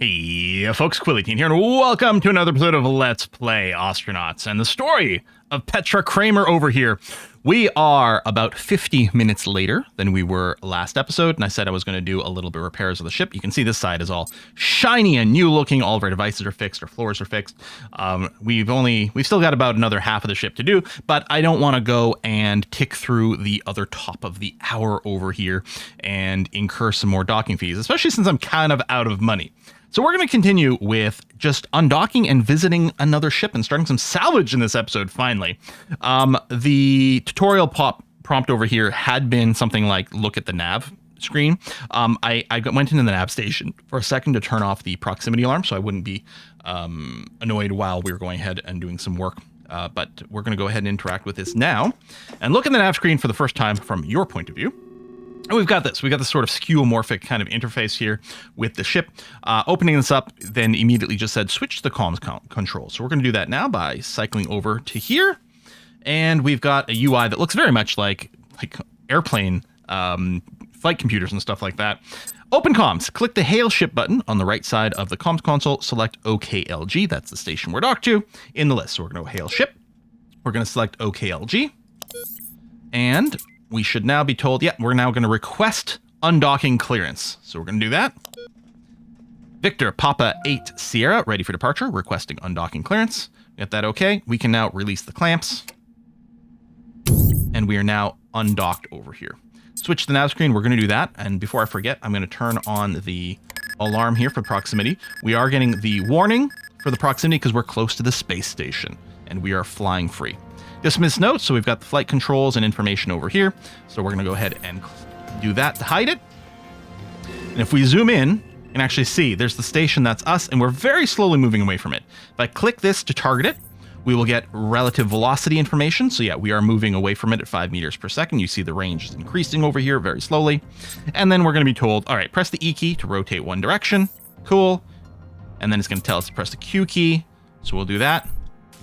Hey folks, Quillyteen here, and welcome to another episode of Let's Play Ostranauts, and the story of Petra Kramer over here. We are about 50 minutes later than we were last episode, and I said I was going to do a little bit of repairs of the ship. You can see this side is all shiny and new looking. All of our devices are fixed, our floors are fixed. We've still got about another half of the ship to do, but I don't want to go and tick through the other top of the hour over here and incur some more docking fees, especially since I'm kind of out of money. So we're going to continue with just undocking and visiting another ship and starting some salvage in this episode, finally. The tutorial prompt over here had been something like, look at the nav screen. I went into the nav station for a second to turn off the proximity alarm so I wouldn't be annoyed while we were going ahead and doing some work. But we're going to go ahead and interact with this now and look at the nav screen for the first time from your point of view. And we've got this sort of skeuomorphic kind of interface here with the ship. Opening this up, then immediately just said, switch to the comms control. So we're going to do that now by cycling over to here. And we've got a UI that looks very much like airplane flight computers and stuff like that. Open comms. Click the Hail Ship button on the right side of the comms console. Select OKLG. That's the station we're docked to in the list. So we're going to Hail Ship. We're going to select OKLG. And we should now be told, we're now going to request undocking clearance. So we're going to do that. Victor Papa 8 Sierra, ready for departure, requesting undocking clearance. Get that okay. We can now release the clamps. And we are now undocked over here. Switch the nav screen, we're going to do that. And before I forget, I'm going to turn on the alarm here for proximity. We are getting the warning for the proximity because we're close to the space station and we are flying free. Dismiss notes, so we've got the flight controls and information over here. So we're going to go ahead and do that to hide it. And if we zoom in, you can actually see there's the station, that's us, and we're very slowly moving away from it. If I click this to target it, we will get relative velocity information. So yeah, we are moving away from it at 5 meters per second. You see the range is increasing over here very slowly. And then we're going to be told, all right, press the E key to rotate one direction. Cool. And then it's going to tell us to press the Q key. So we'll do that.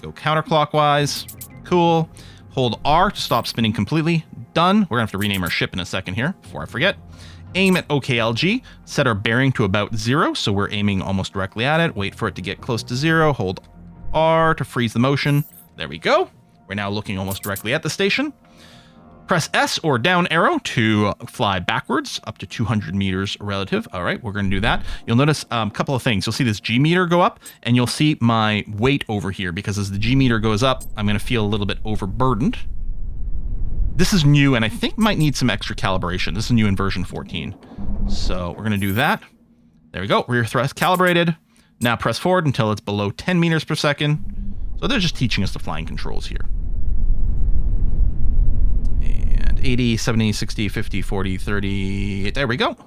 Go counterclockwise. Cool. Hold R to stop spinning completely. Done. We're going to have to rename our ship in a second here before I forget. Aim at OKLG. Set our bearing to about 0. So we're aiming almost directly at it. Wait for it to get close to 0. Hold R to freeze the motion. There we go. We're now looking almost directly at the station. Press S or down arrow to fly backwards up to 200 meters relative. All right, we're going to do that. You'll notice a couple of things. You'll see this G meter go up, and you'll see my weight over here, because as the G meter goes up, I'm going to feel a little bit overburdened. This is new, and I think might need some extra calibration. This is new in version 14. So we're going to do that. There we go. Rear thrust calibrated. Now press forward until it's below 10 meters per second. So they're just teaching us the flying controls here. 80, 70, 60, 50, 40, 30. There we go.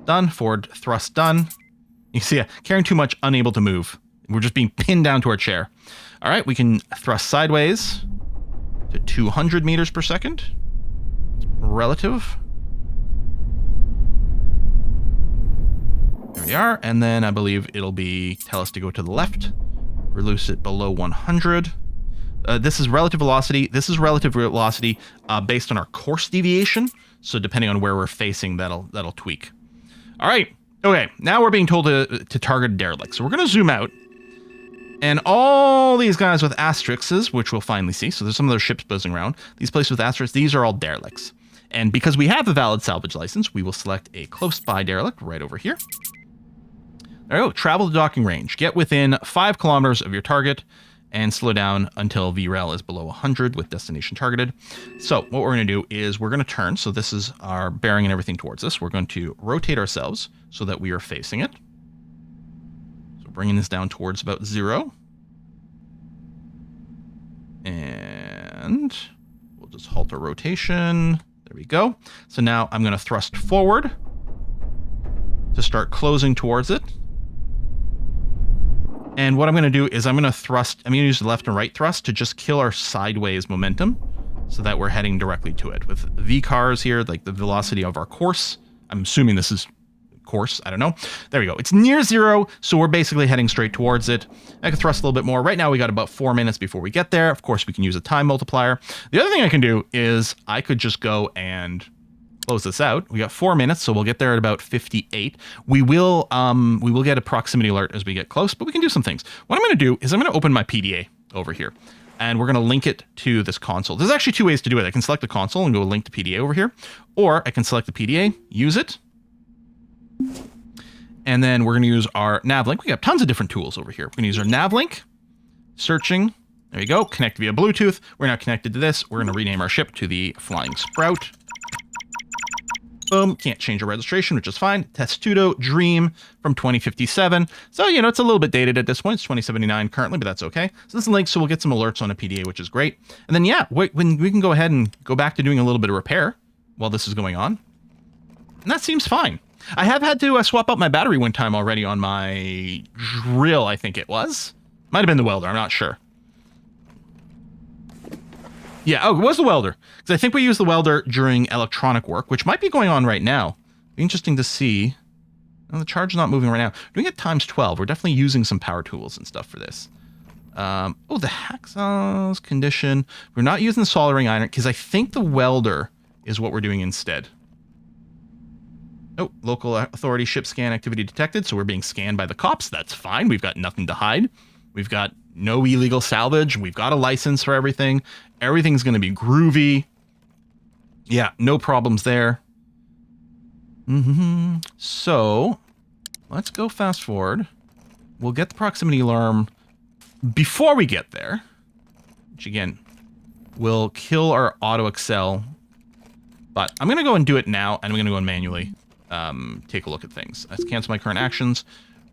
Done. Forward thrust done. You see, carrying too much, unable to move. We're just being pinned down to our chair. All right, we can thrust sideways to 200 meters per second. Relative. There we are. And then I believe it'll tell us to go to the left. Release it below 100. This is relative velocity. This is relative velocity based on our course deviation. So depending on where we're facing, that'll tweak. All right. Okay. Now we're being told to target a derelict. So we're going to zoom out. And all these guys with asterisks, which we'll finally see. So there's some of those ships buzzing around. These places with asterisks, these are all derelicts. And because we have a valid salvage license, we will select a close by derelict right over here. There we go. Travel to docking range. Get within 5 kilometers of your target. And slow down until VREL is below 100 with destination targeted. So what we're going to do is we're going to turn. So this is our bearing and everything towards us. We're going to rotate ourselves so that we are facing it. So bringing this down towards about 0. And we'll just halt our rotation. There we go. So now I'm going to thrust forward to start closing towards it. And what I'm going to do is I'm going to use the left and right thrust to just kill our sideways momentum so that we're heading directly to it. With V cars here, like the velocity of our course, I'm assuming this is course, I don't know. There we go. It's near 0, so we're basically heading straight towards it. I can thrust a little bit more. Right now we got about 4 minutes before we get there. Of course, we can use a time multiplier. The other thing I can do is I could just go and close this out. We got 4 minutes, so we'll get there at about 58. We will get a proximity alert as we get close, but we can do some things. What I'm going to do is I'm going to open my PDA over here, and we're going to link it to this console. There's actually 2 ways to do it. I can select the console and go link to PDA over here, or I can select the PDA, use it, and then we're going to use our nav link. We got tons of different tools over here. We're going to use our nav link, searching. There you go. Connect via Bluetooth. We're now connected to this. We're going to rename our ship to the Flying Sprout. Boom. Can't change our registration, which is fine. Testudo Dream from 2057. So, you know, it's a little bit dated at this point. It's 2079 currently, but that's okay. So this is linked, so we'll get some alerts on a PDA, which is great. And then, yeah, when we can go ahead and go back to doing a little bit of repair while this is going on. And that seems fine. I have had to swap out my battery one time already on my drill, I think it was. Might have been the welder, I'm not sure. Yeah, oh, it was the welder. Because I think we used the welder during electronic work, which might be going on right now. Be interesting to see. Oh, the charge is not moving right now. Doing it times 12. We're definitely using some power tools and stuff for this. Oh, the hacksaws condition. We're not using the soldering iron because I think the welder is what we're doing instead. Oh, local authority ship scan activity detected. So we're being scanned by the cops. That's fine. We've got nothing to hide. We've got no illegal salvage. We've got a license for everything. Everything's going to be groovy. Yeah, no problems there. So let's go fast forward. We'll get the proximity alarm before we get there, which again will kill our auto excel. But I'm going to go and do it now, and I'm going to go and manually take a look at things. Let's cancel my current actions.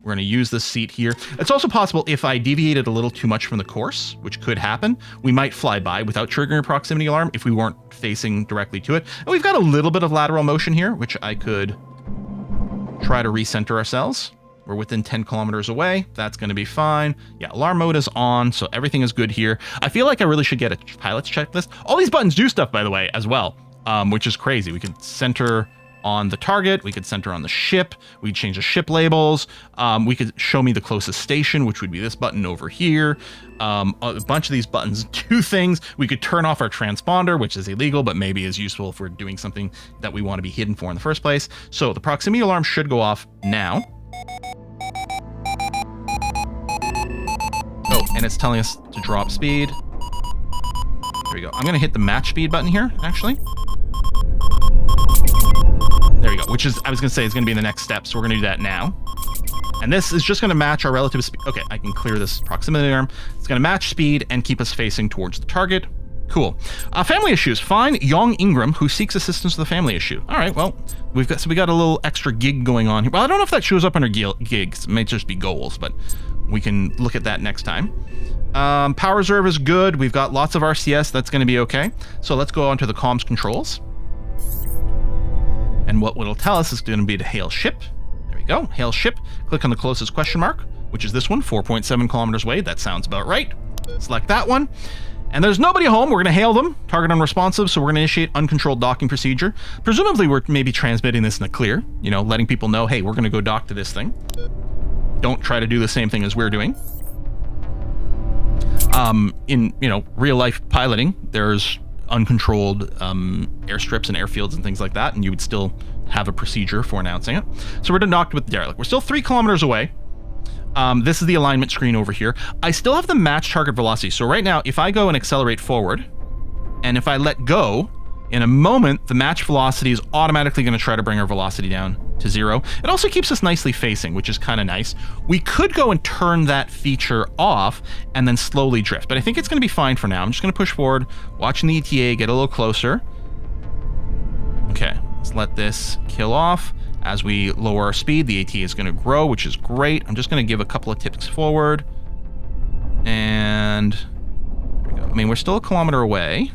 We're going to use this seat here. It's also possible if I deviated a little too much from the course, which could happen, we might fly by without triggering a proximity alarm if we weren't facing directly to it. And we've got a little bit of lateral motion here, which I could try to recenter ourselves. We're within 10 kilometers away. That's going to be fine. Yeah, alarm mode is on, so everything is good here. I feel like I really should get a pilot's checklist. All these buttons do stuff, by the way, as well, which is crazy. We could center on the target, we could center on the ship, we could change the ship labels, we could show me the closest station, which would be this button over here. A bunch of these buttons do things. We could turn off our transponder, which is illegal, but maybe is useful if we're doing something that we want to be hidden for in the first place. So the proximity alarm should go off now. Oh, and it's telling us to drop speed. There we go. I'm going to hit the match speed button here, actually. There we go, which is, I was going to say, is going to be the next step, so we're going to do that now. And this is just going to match our relative speed. Okay, I can clear this proximity alarm. It's going to match speed and keep us facing towards the target. Cool. Family issues. Find Young Ingram, who seeks assistance with a family issue. All right, well, we got a little extra gig going on here. Well, I don't know if that shows up under gigs. It may just be goals, but we can look at that next time. Power reserve is good. We've got lots of RCS. That's going to be okay. So let's go on to the comms controls. And what it'll tell us is going to be to hail ship. There we go. Hail ship. Click on the closest question mark, which is this one, 4.7 kilometers away. That sounds about right. Select that one. And there's nobody home. We're going to hail them. Target unresponsive, so we're going to initiate uncontrolled docking procedure. Presumably, we're maybe transmitting this in the clear, you know, letting people know, hey, we're going to go dock to this thing. Don't try to do the same thing as we're doing. In, you know, real-life piloting, there's uncontrolled airstrips and airfields and things like that, and you would still have a procedure for announcing it. So we're docked with the derelict. We're still 3 kilometers away. This is the alignment screen over here. I still have the match target velocity. So right now, if I go and accelerate forward, and if I let go, in a moment, the match velocity is automatically going to try to bring our velocity down to 0. It also keeps us nicely facing, which is kind of nice. We could go and turn that feature off and then slowly drift, but I think it's going to be fine for now. I'm just going to push forward, watching the ETA get a little closer. Okay, let's let this kill off. As we lower our speed, the AT is going to grow, which is great. I'm just going to give a couple of tips forward. And there we go. I mean, we're still a kilometer away.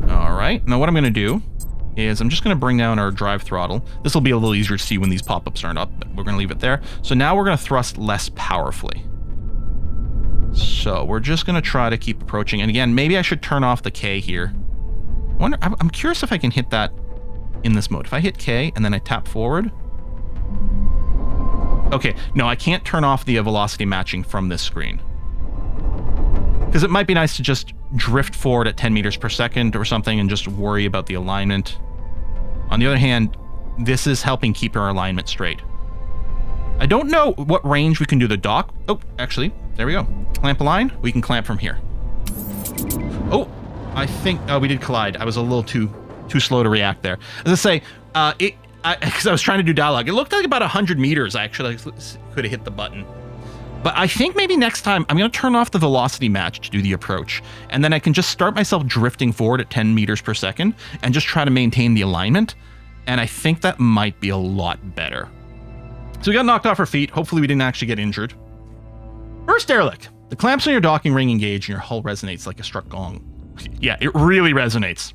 All right. Now what I'm going to do is I'm just going to bring down our drive throttle. This will be a little easier to see when these pop-ups aren't up, but we're going to leave it there. So now we're going to thrust less powerfully. So we're just going to try to keep approaching. And again, maybe I should turn off the K here. I'm curious if I can hit that in this mode. If I hit K and then I tap forward. Okay, no, I can't turn off the velocity matching from this screen. Because it might be nice to just drift forward at 10 meters per second or something and just worry about the alignment. On the other hand, this is helping keep our alignment straight. I don't know what range we can do the dock. Oh, actually, there we go. Clamp a line. We can clamp from here. Oh, I think... Oh, we did collide. I was a little too slow to react there. As I say, because I was trying to do dialogue. It looked like about 100 meters. I actually could have hit the button. But I think maybe next time I'm going to turn off the velocity match to do the approach. And then I can just start myself drifting forward at 10 meters per second and just try to maintain the alignment. And I think that might be a lot better. So we got knocked off our feet. Hopefully we didn't actually get injured. First derelict. The clamps on your docking ring engage and your hull resonates like a struck gong. Yeah, it really resonates.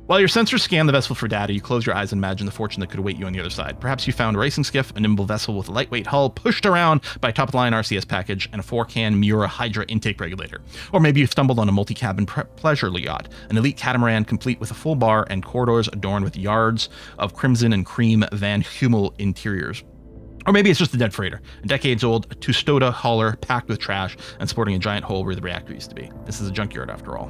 While your sensors scan the vessel for data, you close your eyes and imagine the fortune that could await you on the other side. Perhaps you found a racing skiff, a nimble vessel with a lightweight hull pushed around by a top-of-the-line RCS package and a 4-can Mura Hydra intake regulator. Or maybe you stumbled on a multi-cabin pleasure yacht, an elite catamaran complete with a full bar and corridors adorned with yards of crimson and cream Van Hummel interiors. Or maybe it's just a dead freighter, a decades-old Tustota hauler packed with trash and sporting a giant hole where the reactor used to be. This is a junkyard after all.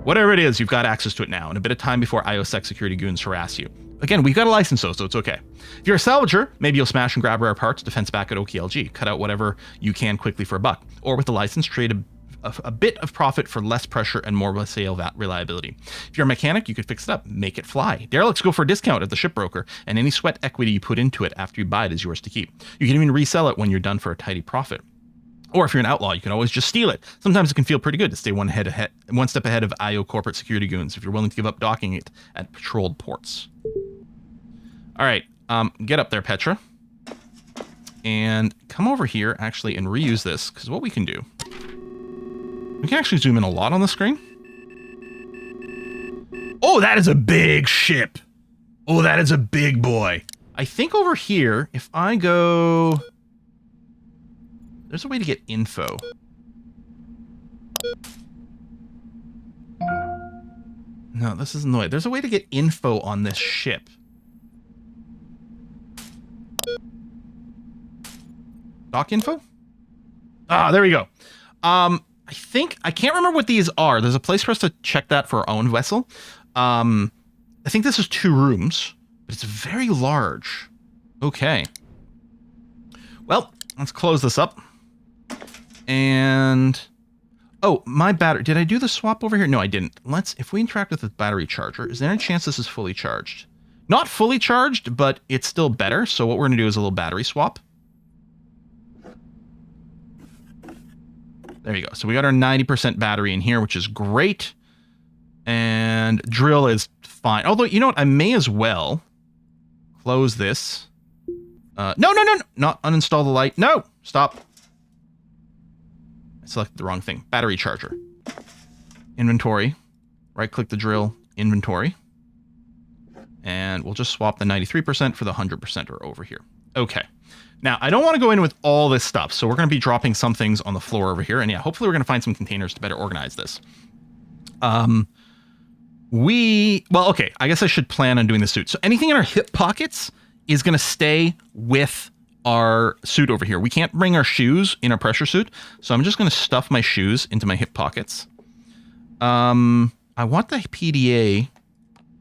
Whatever it is, you've got access to it now, and a bit of time before IOSEC security goons harass you. Again, we've got a license though, so it's okay. If you're a salvager, maybe you'll smash and grab rare parts, defense back at OKLG, cut out whatever you can quickly for a buck. Or with the license, trade a bit of profit for less pressure and more sale reliability. If you're a mechanic, you could fix it up, make it fly. Derelicts go for a discount at the shipbroker, and any sweat equity you put into it after you buy it is yours to keep. You can even resell it when you're done for a tidy profit. Or if you're an outlaw, you can always just steal it. Sometimes it can feel pretty good to stay one step ahead of IO corporate security goons if you're willing to give up docking it at patrolled ports. All right, get up there, Petra. And come over here, actually, and reuse this, because what we can do... We can actually zoom in a lot on the screen. Oh, that is a big ship. Oh, that is a big boy. I think over here, if I go... There's a way to get info. No, this isn't the way. There's a way to get info on this ship. Dock info? Ah, there we go. I can't remember what these are. There's a place for us to check that for our own vessel. I think this is 2 rooms, but it's very large. Okay. Well, let's close this up. And, oh, my battery, did I do the swap over here? No, I didn't. If we interact with the battery charger, is there any chance this is fully charged? Not fully charged, but it's still better. So what we're going to do is a little battery swap. There you go. So we got our 90% battery in here, which is great. And drill is fine. Although, you know what? I may as well close this. No, not uninstall the light. No, stop. I selected the wrong thing. Battery charger. Inventory. Right-click the drill. Inventory. And we'll just swap the 93% for the 100% over here. Okay. Now, I don't want to go in with all this stuff, so we're going to be dropping some things on the floor over here. And yeah, hopefully we're going to find some containers to better organize this. Well, okay, I guess I should plan on doing the suit. So anything in our hip pockets is going to stay with our suit over here. We can't bring our shoes in our pressure suit, so I'm just going to stuff my shoes into my hip pockets. I want the PDA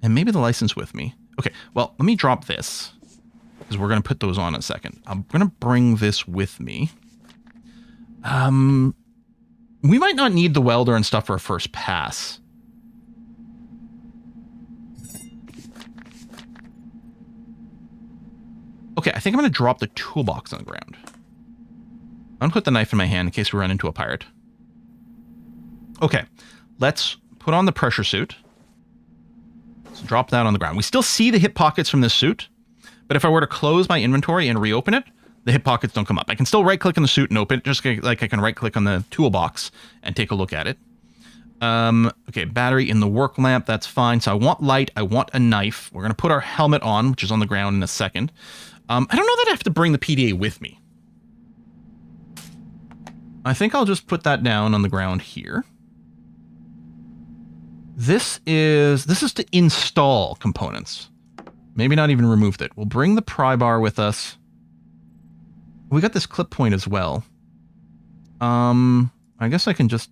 and maybe the license with me. Okay, well, let me drop this, because we're going to put those on in a second. I'm going to bring this with me. We might not need the welder and stuff for a first pass. Okay, I think I'm going to drop the toolbox on the ground. I'm going to put the knife in my hand in case we run into a pirate. Okay, let's put on the pressure suit. Let's drop that on the ground. We still see the hip pockets from this suit, but if I were to close my inventory and reopen it, the hip pockets don't come up. I can still right-click on the suit and open it, just like I can right-click on the toolbox and take a look at it. Okay, battery in the work lamp, that's fine. So I want light, I want a knife. We're going to put our helmet on, which is on the ground in a second. I don't know that I have to bring the PDA with me. I think I'll just put that down on the ground here. This is to install components. Maybe not even remove it. We'll bring the pry bar with us. We got this clip point as well. I guess I can just...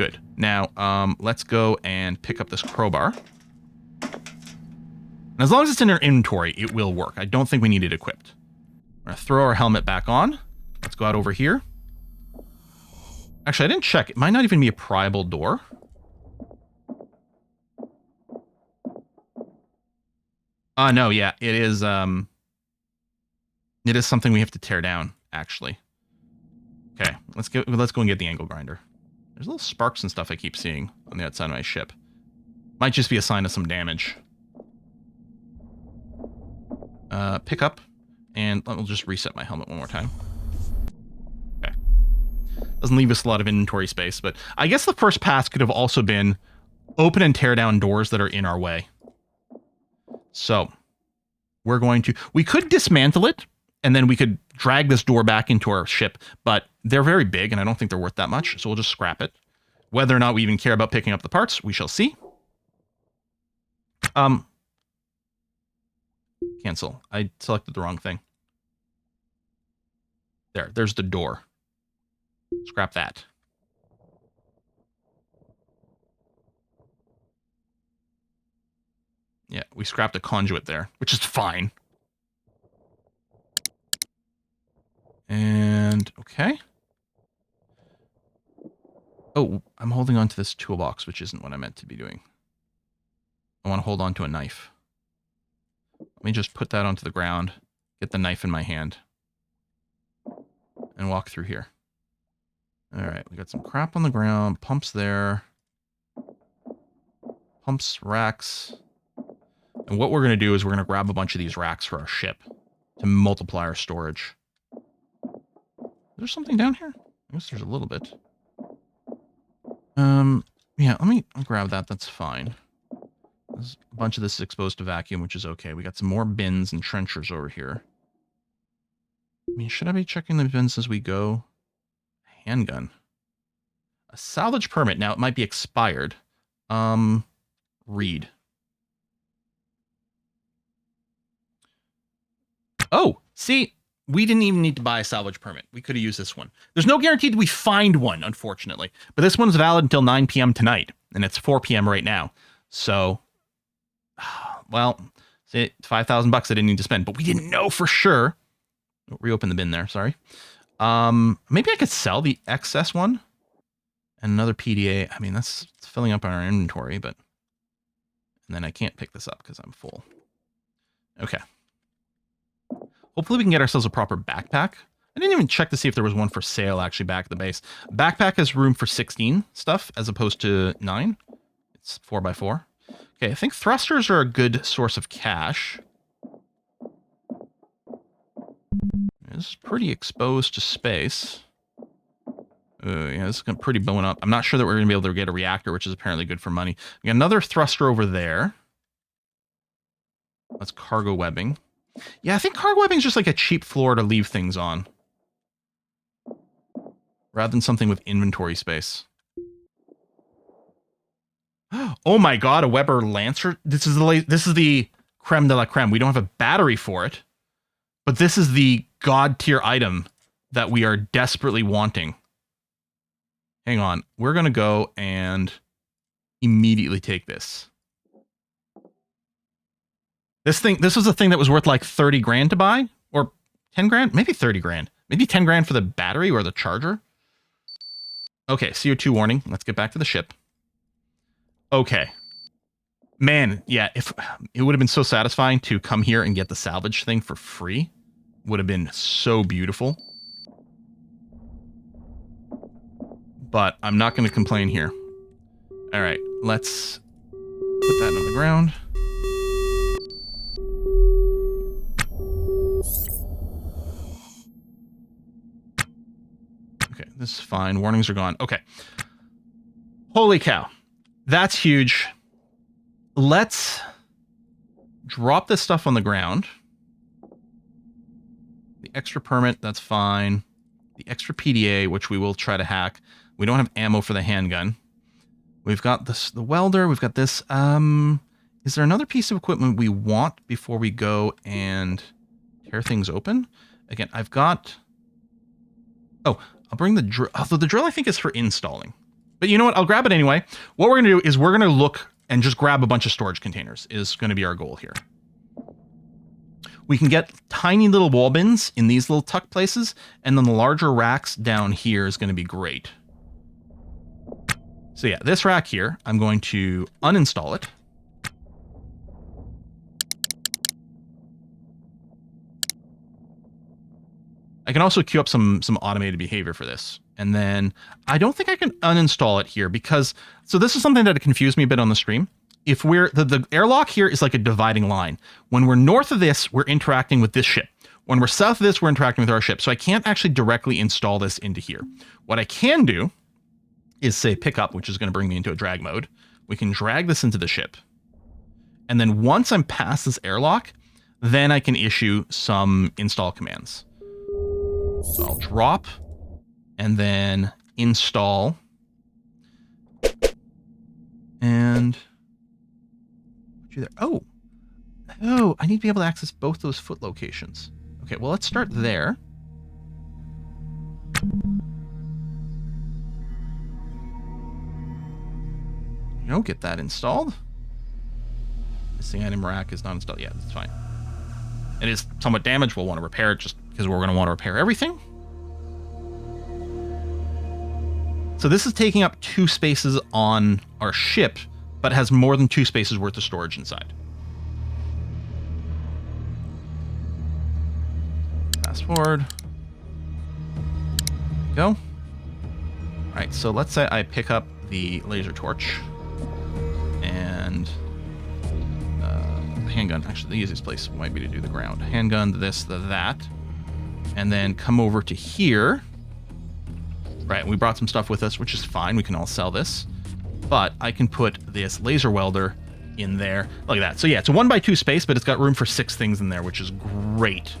Good. Now, let's go and pick up this crowbar. And as long as it's in our inventory, it will work. I don't think we need it equipped. We're going to throw our helmet back on. Let's go out over here. Actually, I didn't check. It might not even be a pryable door. No, yeah, it is something we have to tear down, actually. Okay, let's go and get the angle grinder. There's little sparks and stuff I keep seeing on the outside of my ship. Might just be a sign of some damage. Pick up, and we'll just reset my helmet one more time. Okay. Doesn't leave us a lot of inventory space, but I guess the first pass could have also been open and tear down doors that are in our way. So, we could dismantle it, and then we could drag this door back into our ship, but they're very big, and I don't think they're worth that much, so we'll just scrap it. Whether or not we even care about picking up the parts, we shall see. Cancel. I selected the wrong thing. There's the door. Scrap that. Yeah, we scrapped a conduit there, which is fine. And, okay. Oh, I'm holding on to this toolbox, which isn't what I meant to be doing. I want to hold on to a knife. Let me just put that onto the ground, get the knife in my hand, and walk through here. All right, we got some crap on the ground, pumps there, pumps, racks. And what we're going to do is we're going to grab a bunch of these racks for our ship to multiply our storage. Is there something down here? I guess there's a little bit. Yeah, I'll grab that. That's fine. There's a bunch of this is exposed to vacuum, which is okay. We got some more bins and trenchers over here. I mean, should I be checking the bins as we go? Handgun. A salvage permit. Now, it might be expired. Read. Oh, see, we didn't even need to buy a salvage permit. We could have used this one. There's no guarantee that we find one, unfortunately. But this one's valid until 9 p.m. tonight, and it's 4 p.m. right now. So, well, 5,000 bucks I didn't need to spend, but we didn't know for sure. Reopen the bin there, sorry. Maybe I could sell the excess one. And another PDA. I mean, that's filling up our inventory, but... And then I can't pick this up because I'm full. Okay. Hopefully we can get ourselves a proper backpack. I didn't even check to see if there was one for sale actually back at the base. Backpack has room for 16 stuff as opposed to 9. It's 4x4. Okay, I think thrusters are a good source of cash. This is pretty exposed to space. Yeah, this is pretty blown up. I'm not sure that we're going to be able to get a reactor, which is apparently good for money. We got another thruster over there. That's cargo webbing. Yeah, I think cargo webbing is just like a cheap floor to leave things on. Rather than something with inventory space. Oh my god, a Weber Lancer. This is the creme de la creme. We don't have a battery for it. But this is the god tier item that we are desperately wanting. Hang on. We're going to go and immediately take this. This was a thing that was worth like 30 grand to buy, or 10 grand, maybe 30 grand, maybe 10 grand for the battery or the charger. Okay, CO2 warning. Let's get back to the ship. Okay. Man, yeah, if it would have been so satisfying to come here and get the salvage thing for free. Would have been so beautiful. But I'm not going to complain here. All right, let's put that on the ground. Okay, this is fine. Warnings are gone. Okay. Holy cow. That's huge. Let's drop this stuff on the ground. The extra permit, that's fine. The extra PDA, which we will try to hack. We don't have ammo for the handgun. We've got this, the welder. We've got this. Is there another piece of equipment we want before we go and tear things open? Again, I've got... Oh, I'll bring the drill. Although the drill, I think, is for installing. But you know what? I'll grab it anyway. What we're going to do is we're going to look and just grab a bunch of storage containers is going to be our goal here. We can get tiny little wall bins in these little tuck places, and then the larger racks down here is going to be great. So yeah, this rack here, I'm going to uninstall it. I can also queue up some automated behavior for this. And then I don't think I can uninstall it here because, so this is something that confused me a bit on the stream. If we're, the airlock here is like a dividing line. When we're north of this, we're interacting with this ship. When we're south of this, we're interacting with our ship. So I can't actually directly install this into here. What I can do is say pick up, which is going to bring me into a drag mode. We can drag this into the ship. And then once I'm past this airlock, then I can issue some install commands. So I'll drop and then install. And put you there. Oh, I need to be able to access both those foot locations. Okay, well, let's start there. Get that installed. Missing item rack is not installed. Yeah, that's fine. It is somewhat damaged. We'll want to repair it just because we're going to want to repair everything. So this is taking up 2 spaces on our ship, but has more than 2 spaces worth of storage inside. Fast forward. Go. All right, so let's say I pick up the laser torch and handgun. Actually, the easiest place might be to do the ground. Handgun, this, that, and then come over to here. Right, we brought some stuff with us, which is fine. We can all sell this. But I can put this laser welder in there. Look at that. So yeah, it's a 1x2 space, but it's got room for 6 things in there, which is great.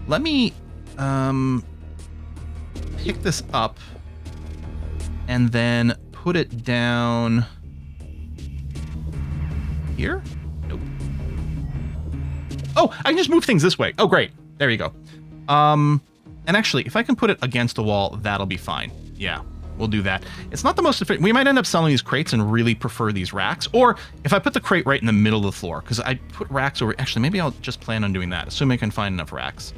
Let me pick this up and then put it down here. Nope. Oh, I can just move things this way. Oh, great. There you go. And actually, if I can put it against the wall, that'll be fine. Yeah, we'll do that. It's not the most efficient. We might end up selling these crates and really prefer these racks. Or if I put the crate right in the middle of the floor, because I put racks over. Actually, maybe I'll just plan on doing that, assuming I can find enough racks.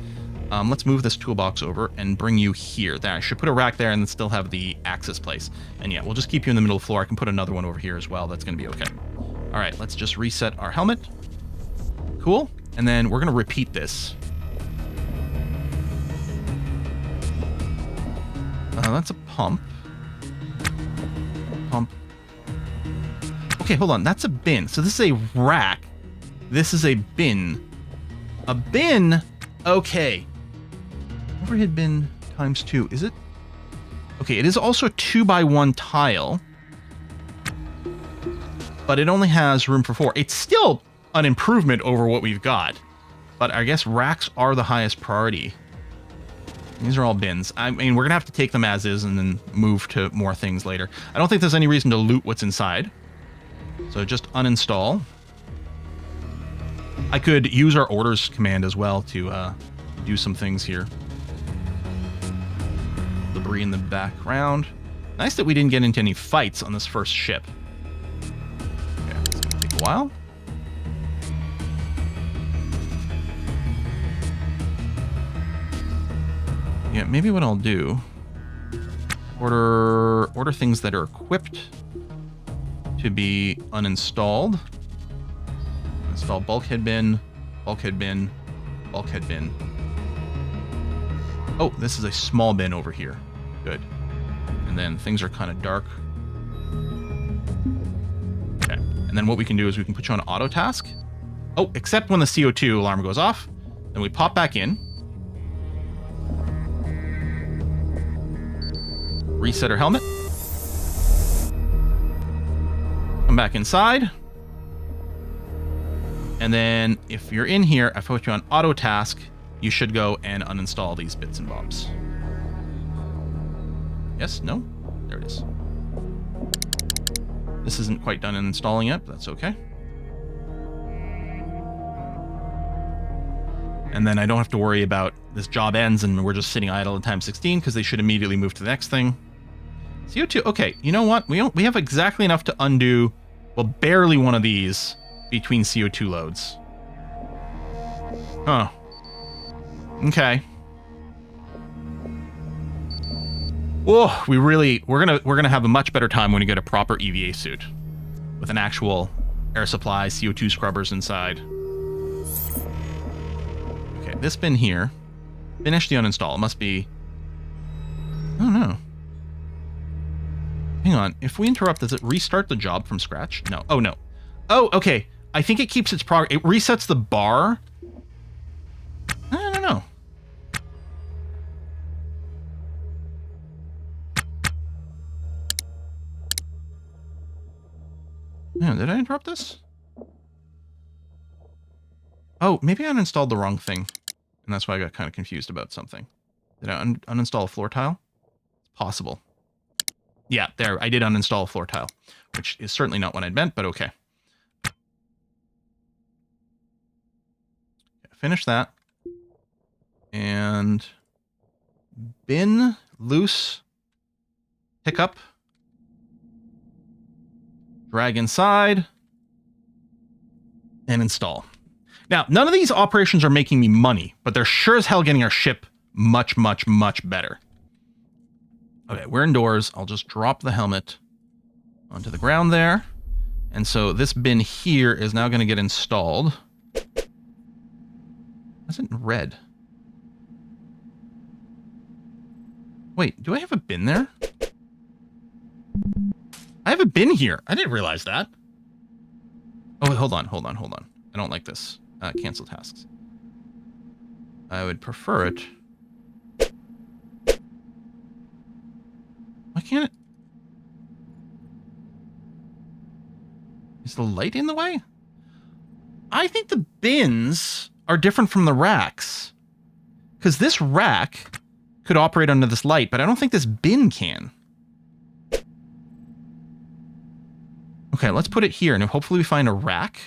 Let's move this toolbox over and bring you here. There, I should put a rack there and then still have the access place. And yeah, we'll just keep you in the middle of the floor. I can put another one over here as well. That's going to be okay. All right, let's just reset our helmet. Cool. And then we're going to repeat this. That's a pump. Pump. Okay, hold on. That's a bin. So this is a rack. This is a bin. A bin? Okay. Overhead bin times 2. Is it? Okay, it is also a 2x1 tile. But it only has room for 4. It's still an improvement over what we've got. But I guess racks are the highest priority. These are all bins. I mean, we're going to have to take them as is and then move to more things later. I don't think there's any reason to loot what's inside. So just uninstall. I could use our orders command as well to do some things here. Debris in the background. Nice that we didn't get into any fights on this first ship. Okay, it's going to take a while. Yeah, maybe what I'll do, order things that are equipped to be uninstalled. Install bulkhead bin, bulkhead bin, bulkhead bin. Oh, this is a small bin over here. Good. And then things are kind of dark. Okay. And then what we can do is we can put you on auto task. Oh, except when the CO2 alarm goes off. Then we pop back in. Reset our helmet. Come back inside. And then if you're in here, I put you on auto task, you should go and uninstall these bits and bobs. Yes? No? There it is. This isn't quite done in installing yet, but that's okay. And then I don't have to worry about this job ends and we're just sitting idle at time 16 because they should immediately move to the next thing. CO2. Okay, you know what? We have exactly enough to undo, well, barely one of these between CO2 loads. Huh. Okay. Oh, we're gonna have a much better time when we get a proper EVA suit with an actual air supply, CO2 scrubbers inside. Okay, this bin here. Finish the uninstall. It must be. I don't know. Hang on. If we interrupt, does it restart the job from scratch? No. Oh no. Oh, okay. I think it keeps its progress. It resets the bar. I don't know. Yeah, did I interrupt this? Oh, maybe I uninstalled the wrong thing. And that's why I got kind of confused about something. Did I uninstall a floor tile? It's possible. Yeah, there. I did uninstall a floor tile, which is certainly not what I'd meant, but okay. Finish that. And bin, loose, pick up. Drag inside, and install. Now, none of these operations are making me money, but they're sure as hell getting our ship much, much, much better. Okay, we're indoors. I'll just drop the helmet onto the ground there. And so this bin here is now going to get installed. That's in red. Wait, do I have a bin there? I have a bin here. I didn't realize that. Oh, wait, hold on. I don't like this. Cancel tasks. I would prefer it. Why can't it? Is the light in the way? I think the bins are different from the racks. Because this rack could operate under this light, but I don't think this bin can. Okay, let's put it here, and hopefully we find a rack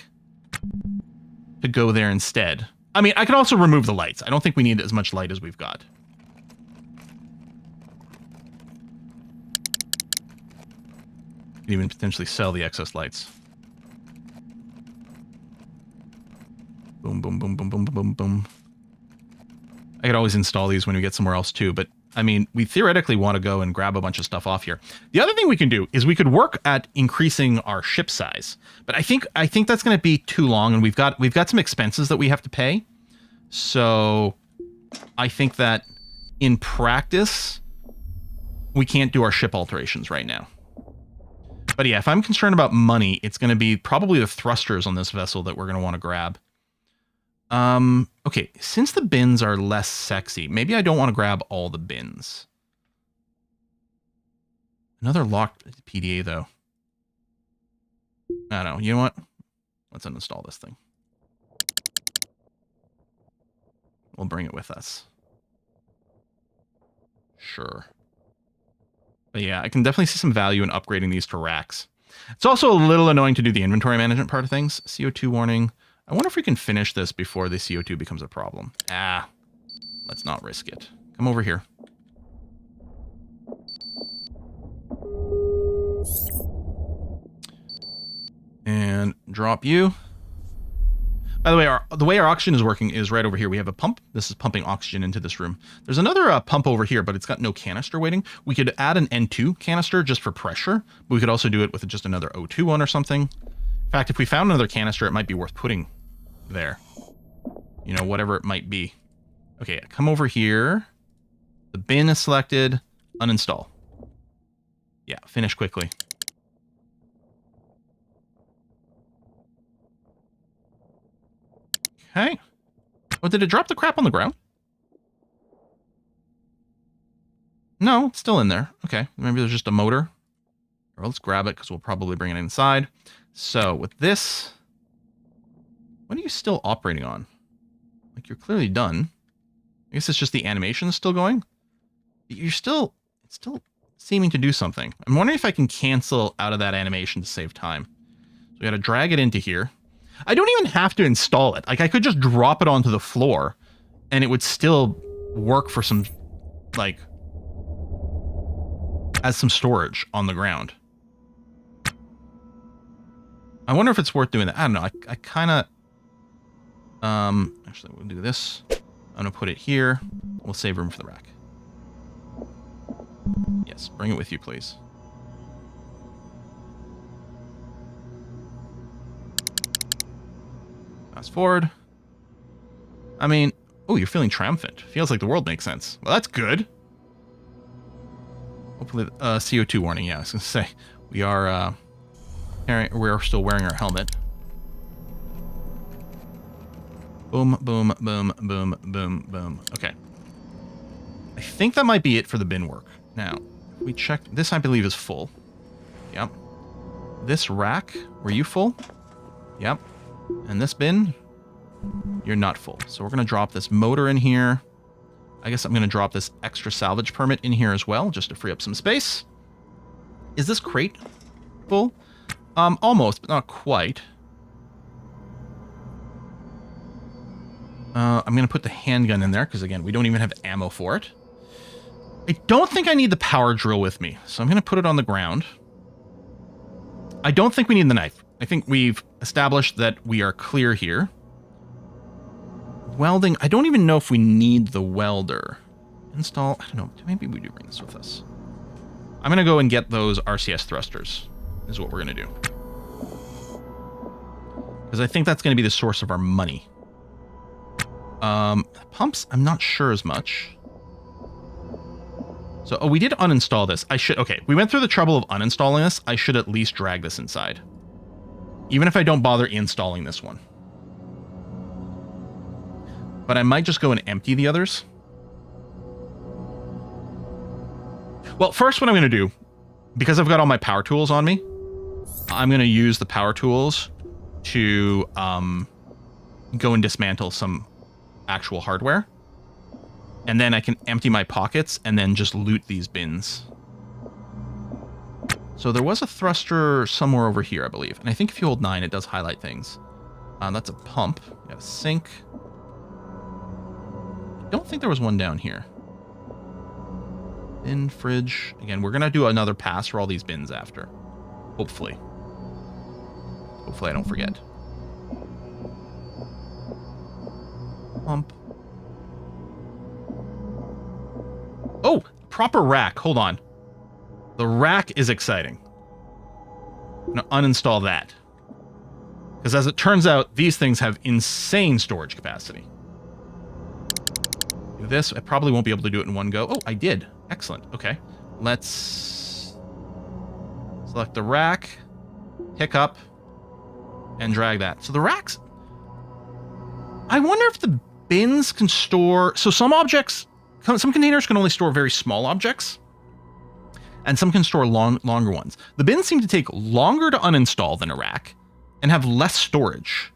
to go there instead. I mean, I could also remove the lights. I don't think we need as much light as we've got. Could even potentially sell the excess lights. Boom, boom, boom, boom, boom, boom, boom. I could always install these when we get somewhere else too, but I mean, we theoretically want to go and grab a bunch of stuff off here. The other thing we can do is we could work at increasing our ship size, but I think that's going to be too long, and we've got some expenses that we have to pay. So I think that in practice, we can't do our ship alterations right now. But yeah, if I'm concerned about money, it's going to be probably the thrusters on this vessel that we're going to want to grab. Okay, since the bins are less sexy, maybe I don't want to grab all the bins. Another locked PDA, though. I don't know. You know what? Let's uninstall this thing. We'll bring it with us. Sure. But yeah, I can definitely see some value in upgrading these to racks. It's also a little annoying to do the inventory management part of things. CO2 warning. I wonder if we can finish this before the CO2 becomes a problem. Ah, let's not risk it. Come over here. And drop you. By the way, the way our oxygen is working is right over here. We have a pump. This is pumping oxygen into this room. There's another pump over here, but it's got no canister waiting. We could add an N2 canister just for pressure, but we could also do it with just another O2 one or something. In fact, if we found another canister, it might be worth putting there. You know, whatever it might be. Okay, come over here. The bin is selected. Uninstall. Yeah, finish quickly. Okay. Oh, did it drop the crap on the ground? No, it's still in there. Okay, maybe there's just a motor. Or let's grab it because we'll probably bring it inside. So with this, what are you still operating on? Like, you're clearly done. I guess it's just the animation is still going. It's still seeming to do something. I'm wondering if I can cancel out of that animation to save time. So we got to drag it into here. I don't even have to install it. Like, I could just drop it onto the floor and it would still work for some, like, as some storage on the ground. I wonder if it's worth doing that. I don't know. I kind of... actually, we'll do this. I'm going to put it here. We'll save room for the rack. Yes, bring it with you, please. Fast forward. I mean, oh, you're feeling triumphant. Feels like the world makes sense. Well, that's good. Hopefully, CO2 warning. Yeah, I was going to say, we're still wearing our helmet. Boom, boom, boom, boom, boom, boom. Okay. I think that might be it for the bin work. Now, if we check, this I believe is full. Yep. This rack, were you full? Yep. And this bin, you're not full. So we're going to drop this motor in here. I guess I'm going to drop this extra salvage permit in here as well, just to free up some space. Is this crate full? Almost, but not quite. I'm going to put the handgun in there, because again, we don't even have ammo for it. I don't think I need the power drill with me, so I'm going to put it on the ground. I don't think we need the knife. I think we've established that we are clear here. Welding, I don't even know if we need the welder. Install, I don't know, maybe we do bring this with us. I'm going to go and get those RCS thrusters, is what we're going to do. Because I think that's going to be the source of our money. Pumps, I'm not sure as much. So, oh, we did uninstall this. Okay, we went through the trouble of uninstalling this. I should at least drag this inside. Even if I don't bother installing this one. But I might just go and empty the others. Well, first what I'm going to do, because I've got all my power tools on me, I'm going to use the power tools to go and dismantle some actual hardware. And then I can empty my pockets and then just loot these bins. So there was a thruster somewhere over here, I believe. And I think if you hold 9, it does highlight things. That's a pump. We got a sink. I don't think there was one down here. Bin, fridge. Again, we're going to do another pass for all these bins after. Hopefully. Hopefully I don't forget. Pump. Oh, proper rack. Hold on. The rack is exciting. I'm going to uninstall that. Because as it turns out, these things have insane storage capacity. Do this. I probably won't be able to do it in one go. Oh, I did. Excellent. Okay. Let's select the rack, pick up, and drag that. So the racks... I wonder if the bins can store... So some objects... Some containers can only store very small objects, and some can store longer ones. The bins seem to take longer to uninstall than a rack, and have less storage.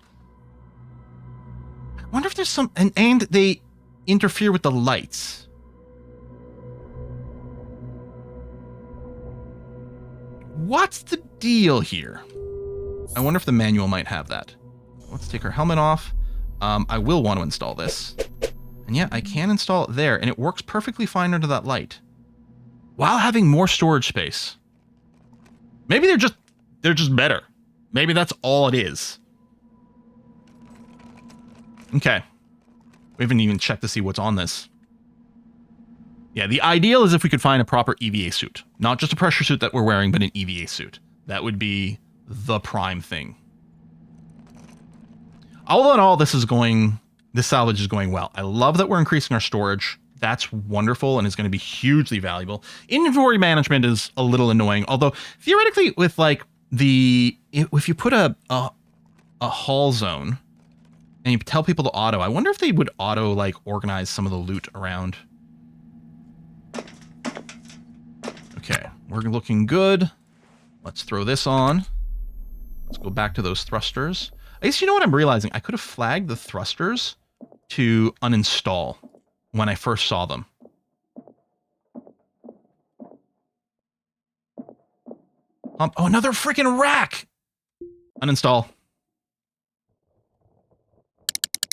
I wonder if there's some... And they interfere with the lights. What's the deal here? I wonder if the manual might have that. Let's take our helmet off. I will want to install this. And yeah, I can install it there, and it works perfectly fine under that light. While having more storage space. Maybe they're just better. Maybe that's all it is. Okay. We haven't even checked to see what's on this. Yeah, the ideal is if we could find a proper EVA suit. Not just a pressure suit that we're wearing, but an EVA suit. That would be the prime thing. All in all, this salvage is going well. I love that we're increasing our storage. That's wonderful and is going to be hugely valuable. Inventory management is a little annoying, although theoretically with like if you put a haul zone and you tell people to auto, I wonder if they would auto like organize some of the loot around. Okay, we're looking good. Let's throw this on. Let's go back to those thrusters. I guess you know what I'm realizing? I could have flagged the thrusters to uninstall when I first saw them. Oh, another freaking rack! Uninstall.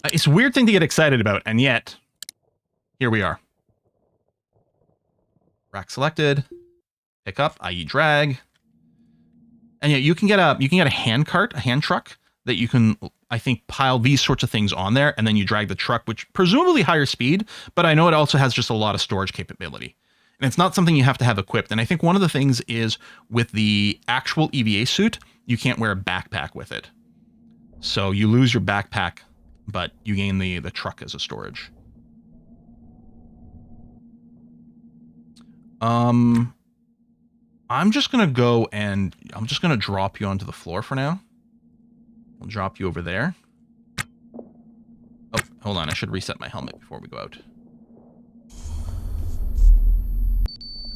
It's a weird thing to get excited about, and yet, here we are. Rack selected. pick up, i.e. drag. And yeah, you can get a hand cart, a hand truck that you can, I think, pile these sorts of things on there, and then you drag the truck, which presumably higher speed, but I know it also has just a lot of storage capability. And it's not something you have to have equipped. And I think one of the things is with the actual EVA suit, you can't wear a backpack with it. So you lose your backpack, but you gain the truck as a storage. I'm just going to go and I'm just going to drop you onto the floor for now. I'll drop you over there. Oh, hold on. I should reset my helmet before we go out.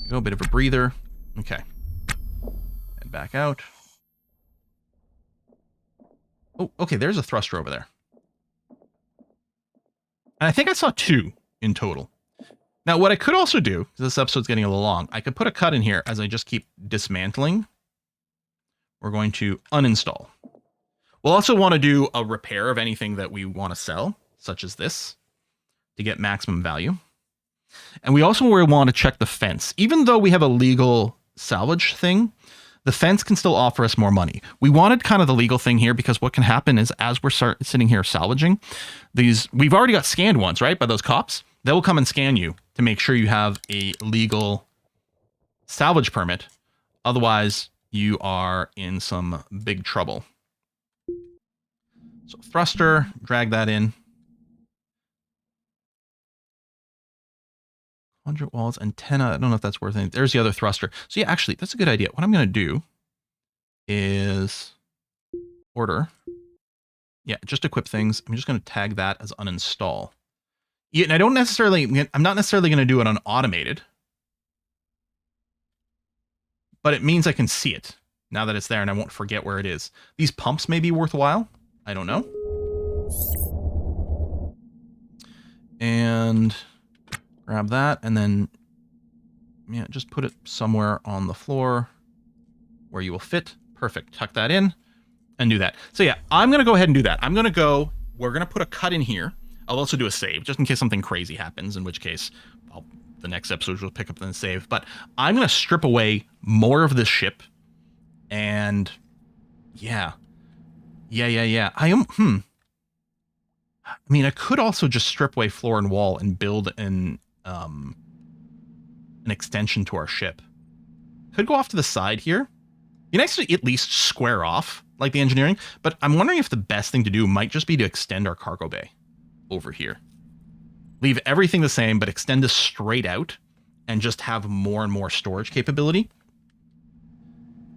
Go, a bit of a breather. Okay. Head back out. Oh, okay. There's a thruster over there. And I think I saw 2 in total. Now, what I could also do, because this episode's getting a little long, I could put a cut in here as I just keep dismantling. We're going to uninstall. We'll also want to do a repair of anything that we want to sell, such as this, to get maximum value. And we also want to check the fence. Even though we have a legal salvage thing, the fence can still offer us more money. We wanted kind of the legal thing here because what can happen is as we're sitting here salvaging, we've already got scanned ones, right, by those cops. They will come and scan you to make sure you have a legal salvage permit. Otherwise, you are in some big trouble. So thruster, drag that in. 100 walls, antenna. I don't know if that's worth anything. There's the other thruster. So yeah, actually, that's a good idea. What I'm going to do is order. Yeah, just equip things. I'm just going to tag that as uninstall. Yeah, and I'm not necessarily going to do it on automated, but it means I can see it now that it's there and I won't forget where it is. These pumps may be worthwhile. I don't know. And grab that and then, yeah, just put it somewhere on the floor where you will fit. Perfect. Tuck that in and do that. So yeah, I'm going to go ahead and do that. We're going to put a cut in here. I'll also do a save just in case something crazy happens, in which case the next episode will pick up and save. But I'm going to strip away more of this ship. And yeah. I mean, I could also just strip away floor and wall and build an extension to our ship. Could go off to the side here. You can actually at least square off like the engineering, but I'm wondering if the best thing to do might just be to extend our cargo bay over here. Leave everything the same, but extend this straight out and just have more and more storage capability.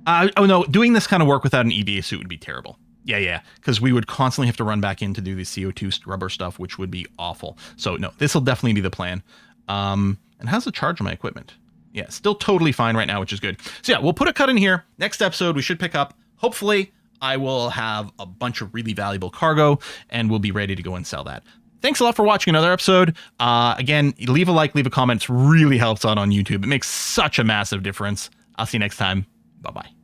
Oh no, doing this kind of work without an EVA suit would be terrible. Yeah, because we would constantly have to run back in to do the CO2 scrubber stuff, which would be awful. So no, this will definitely be the plan. And how's the charge on my equipment? Yeah, still totally fine right now, which is good. So yeah, we'll put a cut in here. Next episode, we should pick up. Hopefully, I will have a bunch of really valuable cargo, and we'll be ready to go and sell that. Thanks a lot for watching another episode. Again, leave a like, leave a comment. It really helps out on YouTube. It makes such a massive difference. I'll see you next time. Bye-bye.